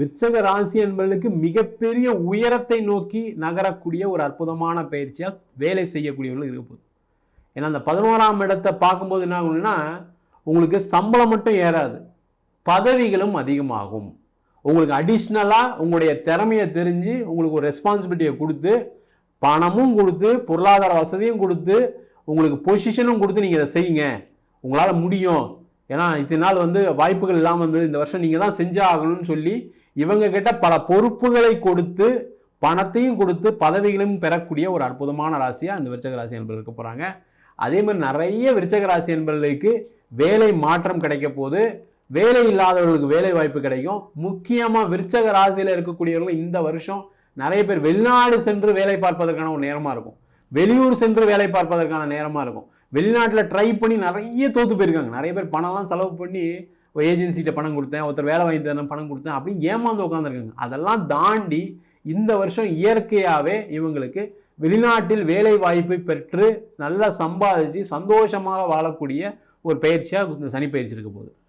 விருச்சக ராசி என்பதற்கு மிகப்பெரிய உயரத்தை நோக்கி நகரக்கூடிய ஒரு அற்புதமான பயிற்சியாக வேலை செய்யக்கூடியவர்கள் இருக்க போகுது. ஏன்னா அந்த 11ஆம் இடத்தை பார்க்கும்போது என்ன ஆகும்னா உங்களுக்கு சம்பளம் மட்டும் ஏறாது, பதவிகளும் அதிகமாகும். உங்களுக்கு அடிஷ்னலாக உங்களுடைய திறமையை தெரிஞ்சு உங்களுக்கு ஒரு ரெஸ்பான்சிபிலிட்டியை கொடுத்து பணமும் கொடுத்து பொருளாதார வசதியும் கொடுத்து உங்களுக்கு பொசிஷனும் கொடுத்து நீங்கள் இதை செய்யுங்க, உங்களால் முடியும், ஏன்னா இத்தனை நாள் வாய்ப்புகள் இல்லாமல் இருந்தது, இந்த வருஷம் நீங்கள் தான் செஞ்சாகணும்னு சொல்லி இவங்க கிட்ட பல பொறுப்புகளை கொடுத்து பணத்தையும் கொடுத்து பதவிகளையும் பெறக்கூடிய ஒரு அற்புதமான ராசியாக அந்த விருச்சக ராசி என்பது இருக்க போகிறாங்க. அதே மாதிரி நிறைய விருச்சக ராசி என்பதற்கு வேலை மாற்றம் கிடைக்க போது, வேலை இல்லாதவர்களுக்கு வேலை வாய்ப்பு கிடைக்கும். முக்கியமாக விருச்சக ராசியில் இருக்கக்கூடியவர்கள் இந்த வருஷம் நிறைய பேர் வெளிநாடு சென்று வேலை பார்ப்பதற்கான ஒரு நேரமாக இருக்கும், வெளியூர் சென்று வேலை பார்ப்பதற்கான நேரமாக இருக்கும். வெளிநாட்டில் ட்ரை பண்ணி நிறைய தோற்று போயிருக்காங்க. நிறைய பேர் பணம்லாம் செலவு பண்ணி ஒரு ஏஜென்சிகிட்ட பணம் கொடுத்தேன், ஒருத்தர் வேலை வாங்கி தரேன் பணம் கொடுத்தேன் அப்படின்னு ஏமாந்து உட்காந்துருக்காங்க. அதெல்லாம் தாண்டி இந்த வருஷம் இயற்கையாகவே இவங்களுக்கு வெளிநாட்டில் வேலை வாய்ப்பை பெற்று நல்லா சம்பாதிச்சு சந்தோஷமாக வாழக்கூடிய ஒரு பயிற்சியாக இந்த சனி பயிற்சி இருக்க போகுது.